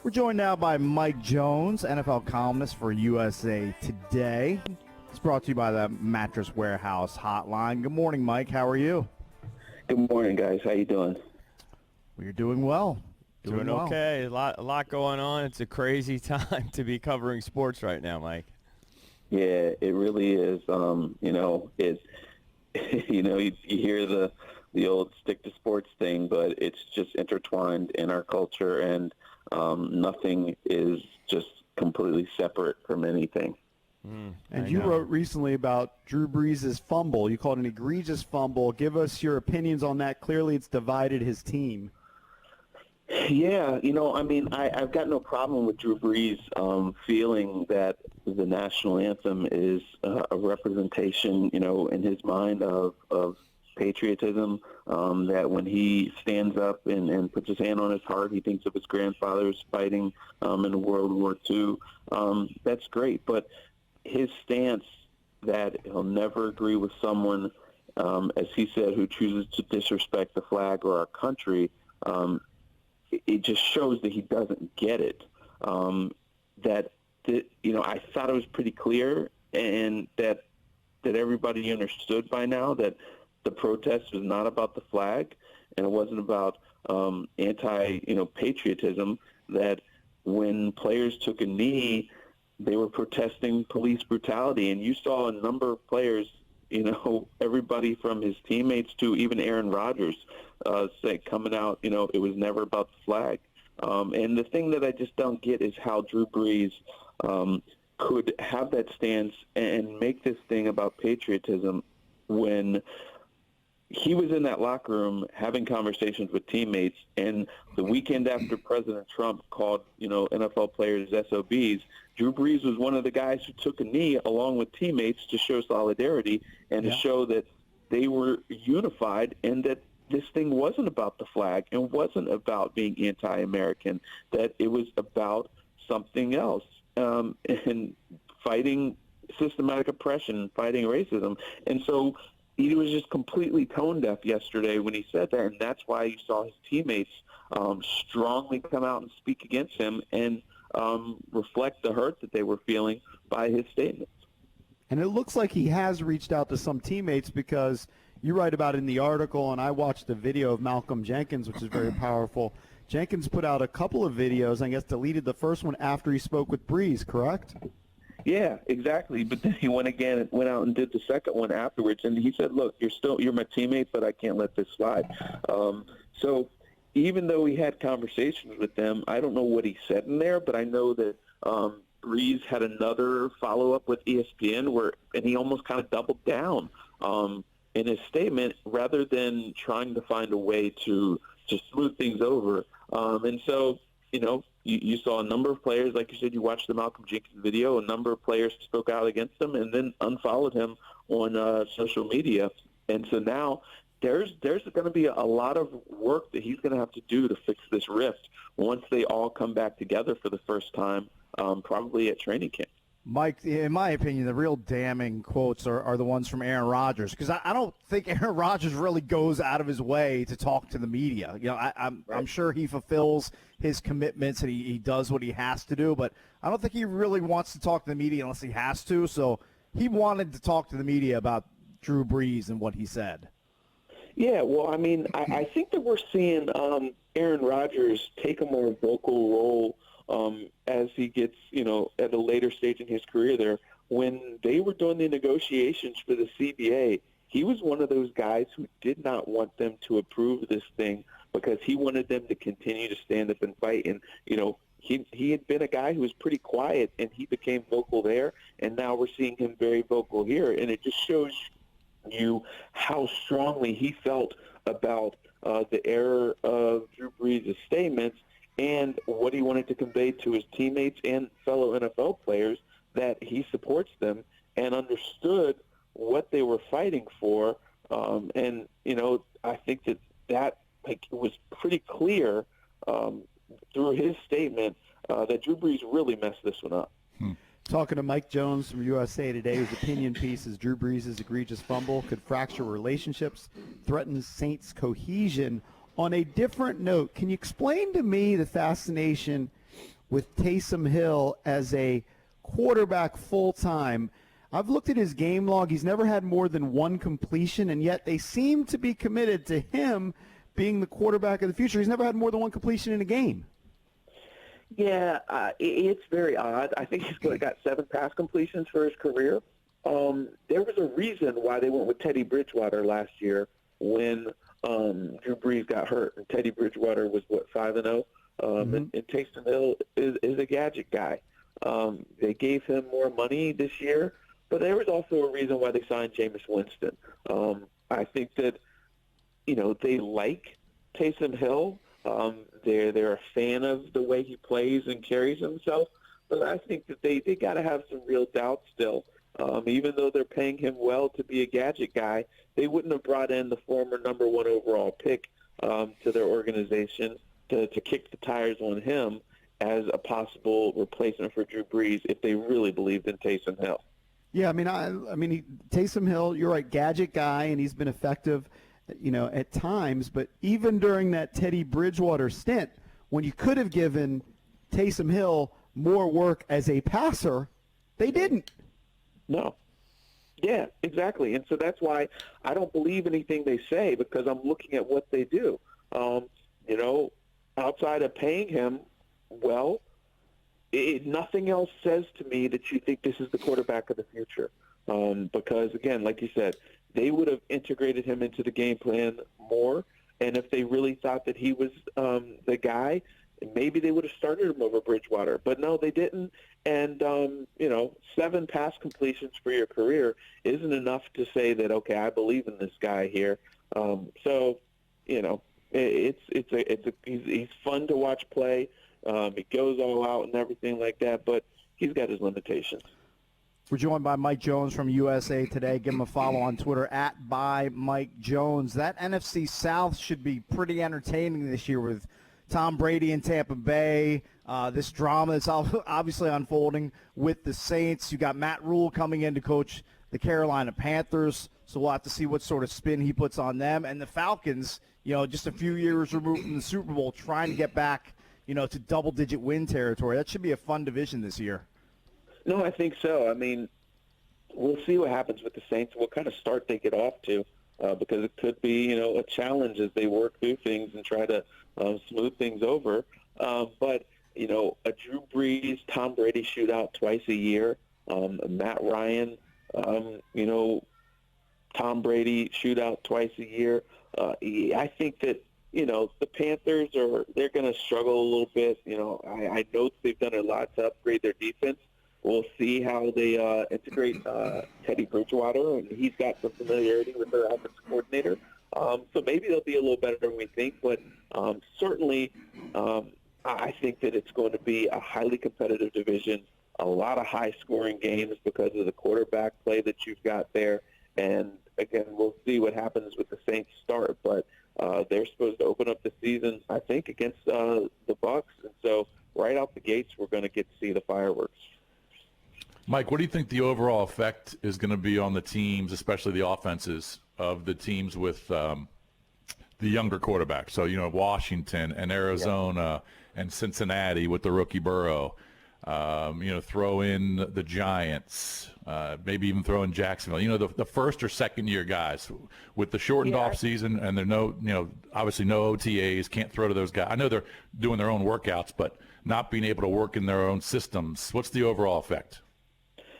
We're joined now by Mike Jones, NFL columnist for USA Today. It's brought to you by the Mattress Warehouse Hotline. Good morning, Mike. How are you? Good morning, guys. How you doing? We're doing well. Doing well. okay. A lot going on. It's a crazy time to be covering sports right now, Mike. Yeah, it really is. You hear the old stick to sports thing, but it's just intertwined in our culture, and nothing is just completely separate from anything. And you wrote recently about Drew Brees' fumble. You called it an egregious fumble. Give us your opinions on that. Clearly, it's divided his team. Yeah, I've got no problem with Drew Brees feeling that the National Anthem is a representation, in his mind of patriotism, that when he stands up and puts his hand on his heart, he thinks of his grandfathers fighting in World War II. That's great, but his stance that he'll never agree with someone, as he said, who chooses to disrespect the flag or our country, it just shows that he doesn't get it. I thought it was pretty clear, and that everybody understood by now that the protest was not about the flag, and it wasn't about patriotism. That when players took a knee, they were protesting police brutality, and you saw a number of players, everybody from his teammates to even Aaron Rodgers, say coming out, it was never about the flag. And the thing that I just don't get is how Drew Brees could have that stance and make this thing about patriotism when he was in that locker room having conversations with teammates, and the weekend after President Trump called, NFL players SOBs, Drew Brees was one of the guys who took a knee along with teammates to show solidarity and to show that they were unified, and that this thing wasn't about the flag and wasn't about being anti-American, that it was about something else, and fighting systematic oppression, fighting racism. And so he was just completely tone deaf yesterday when he said that, and that's why you saw his teammates strongly come out and speak against him and reflect the hurt that they were feeling by his statements. And it looks like he has reached out to some teammates, because you write about it in the article, and I watched the video of Malcolm Jenkins, which is very powerful. Jenkins put out a couple of videos, I guess deleted the first one after he spoke with Brees, correct? Yeah, exactly. But then he went out and did the second one afterwards, and he said, "Look, you're my teammate, but I can't let this slide." So even though he had conversations with them, I don't know what he said in there, but I know that Brees had another follow-up with ESPN and he almost kind of doubled down in his statement rather than trying to find a way to smooth things over. And so, you saw a number of players, like you said, you watched the Malcolm Jenkins video, a number of players spoke out against him and then unfollowed him on social media. And so now there's going to be a lot of work that he's going to have to do to fix this rift once they all come back together for the first time, probably at training camp. Mike, in my opinion, the real damning quotes are the ones from Aaron Rodgers, because I don't think Aaron Rodgers really goes out of his way to talk to the media. I'm sure he fulfills his commitments and he does what he has to do, but I don't think he really wants to talk to the media unless he has to. So he wanted to talk to the media about Drew Brees and what he said. Yeah, well, I think that we're seeing Aaron Rodgers take a more vocal role as he gets, at a later stage in his career there. When they were doing the negotiations for the CBA, he was one of those guys who did not want them to approve this thing because he wanted them to continue to stand up and fight. And, he had been a guy who was pretty quiet, and he became vocal there, and now we're seeing him very vocal here. And it just shows you how strongly he felt about the error of Drew Brees' statements and what he wanted to convey to his teammates and fellow NFL players, that he supports them and understood what they were fighting for. And, I think that was pretty clear through his statement that Drew Brees really messed this one up. Talking to Mike Jones from USA Today, whose opinion piece is Drew Brees' egregious fumble could fracture relationships, threaten Saints' cohesion. On a different note, can you explain to me the fascination with Taysom Hill as a quarterback full-time. I've looked at his game log. He's never had more than one completion, and yet they seem to be committed to him being the quarterback of the future. He's never had more than one completion in a game. Yeah, it's very odd. I think he's got 7 pass completions for his career. There was a reason why they went with Teddy Bridgewater last year when Drew Brees got hurt. And Teddy Bridgewater was, 5-0? And Taysom Hill is a gadget guy. They gave him more money this year, but there was also a reason why they signed Jameis Winston. I think that, they like Taysom Hill. They're a fan of the way he plays and carries himself, but I think that they got to have some real doubt still. Even though they're paying him well to be a gadget guy, they wouldn't have brought in the former number 1 overall pick to their organization to kick the tires on him as a possible replacement for Drew Brees if they really believed in Taysom Hill. Yeah, Taysom Hill, you're right, gadget guy, and he's been effective, at times. But even during that Teddy Bridgewater stint, when you could have given Taysom Hill more work as a passer, they didn't. No. Yeah, exactly. And so that's why I don't believe anything they say, because I'm looking at what they do. Outside of paying him well, nothing else says to me that you think this is the quarterback of the future. Because, again, like you said, they would have integrated him into the game plan more. And if they really thought that he was the guy, maybe they would have started him over Bridgewater. But no, they didn't. And, 7 pass completions for your career isn't enough to say that, okay, I believe in this guy here. He's fun to watch play. He goes all out and everything like that, but he's got his limitations. We're joined by Mike Jones from USA Today. Give him a follow on Twitter @ByMikeJones. That NFC South should be pretty entertaining this year with Tom Brady in Tampa Bay. This drama that's obviously unfolding with the Saints. You got Matt Rule coming in to coach the Carolina Panthers, so we'll have to see what sort of spin he puts on them. And the Falcons, just a few years removed from the Super Bowl, trying to get back, to double-digit win territory. That should be a fun division this year. No, I think so. We'll see what happens with the Saints, what kind of start they get off to, because it could be, a challenge as they work through things and try to smooth things over. But, a Drew Brees, Tom Brady shootout twice a year, Matt Ryan, Tom Brady shootout twice a year. I think that, the Panthers they're going to struggle a little bit. I know they've done a lot to upgrade their defense. We'll see how they integrate Teddy Bridgewater, and he's got some familiarity with their offensive coordinator. So maybe they'll be a little better than we think, but certainly I think that it's going to be a highly competitive division, a lot of high-scoring games because of the quarterback play that you've got there. And, again, we'll see what happens with the Saints start, but they're supposed to open up the season, I think, against the Bucs. And so right out the gates, we're going to get to see the fireworks. Mike, what do you think the overall effect is going to be on the teams, especially the offenses of the teams with the younger quarterbacks? So, Washington and Arizona and Cincinnati with the rookie Burrow. Throw in the Giants, maybe even throw in Jacksonville. The first or second year guys with the shortened off season, and there obviously no OTAs, can't throw to those guys. I know they're doing their own workouts, but not being able to work in their own systems. What's the overall effect?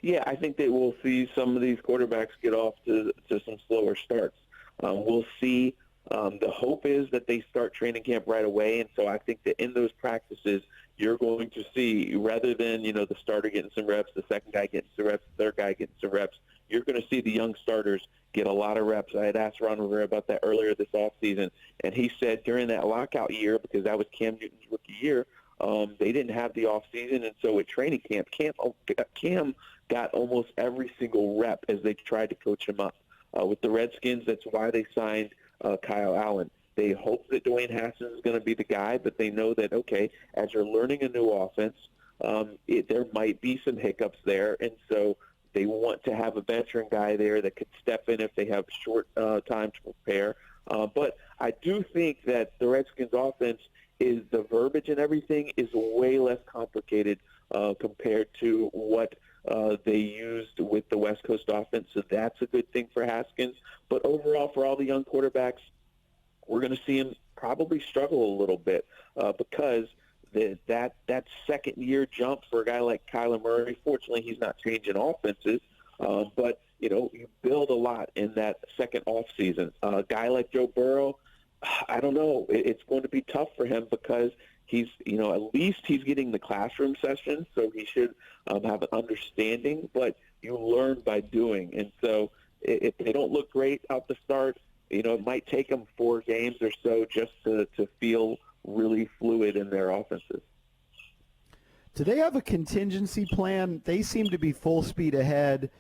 Yeah, I think that we'll see some of these quarterbacks get off to some slower starts. We'll see. The hope is that they start training camp right away, and so I think that in those practices, you're going to see, rather than, the starter getting some reps, the second guy getting some reps, the third guy getting some reps, you're going to see the young starters get a lot of reps. I had asked Ron Rivera about that earlier this offseason, and he said during that lockout year, because that was Cam Newton's rookie year, they didn't have the offseason, and so at training camp, Cam got almost every single rep as they tried to coach him up. With the Redskins, that's why they signed Kyle Allen. They hope that Dwayne Haskins is going to be the guy, but they know that, okay, as you're learning a new offense, there might be some hiccups there, and so they want to have a veteran guy there that could step in if they have short time to prepare. But I do think that the Redskins offense is the verbiage and everything is way less complicated compared to what they used with the West Coast offense. So that's a good thing for Haskins. But overall, for all the young quarterbacks, we're going to see him probably struggle a little bit because that second-year jump for a guy like Kyler Murray, fortunately he's not changing offenses, but, you build a lot in that second off season. A guy like Joe Burrow, I don't know. It's going to be tough for him because he's, at least he's getting the classroom sessions, so he should have an understanding, but you learn by doing. And so if they don't look great out the start, it might take them 4 games or so just to feel really fluid in their offenses. Do they have a contingency plan? They seem to be full speed ahead.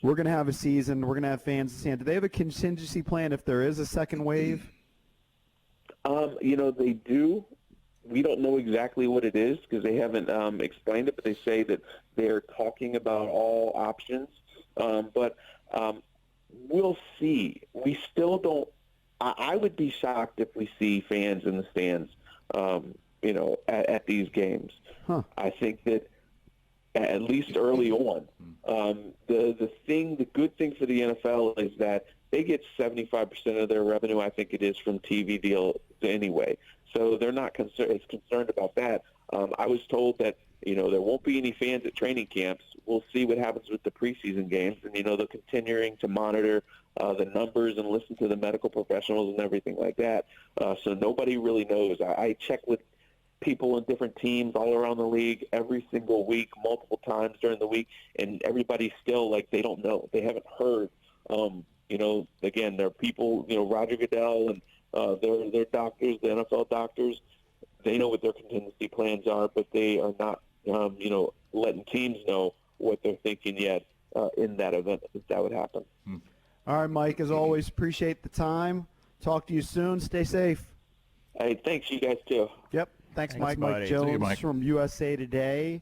We're going to have a season. We're going to have fans in stand. Do they have a contingency plan if there is a second wave? They do. We don't know exactly what it is because they haven't explained it, but they say that they're talking about all options. But we'll see. We still don't. I would be shocked if we see fans in the stands, at these games. Huh. I think that at least early on, the good thing for the NFL is that they get 75% of their revenue, I think it is, from TV deals anyway. So they're not as concerned about that. I was told that, there won't be any fans at training camps. We'll see what happens with the preseason games. And, they're continuing to monitor the numbers and listen to the medical professionals and everything like that. So nobody really knows. I check with people in different teams all around the league every single week, multiple times during the week, and everybody's still like they don't know. They haven't heard. Again, there are people, Roger Goodell and their doctors, the NFL doctors, they know what their contingency plans are, but they are not, letting teams know what they're thinking yet in that event if that would happen. All right, Mike, as always, appreciate the time. Talk to you soon. Stay safe. Hey, thanks, you guys, too. Yep. Thanks Mike. buddy. Mike See you, Jones Mike. from USA Today.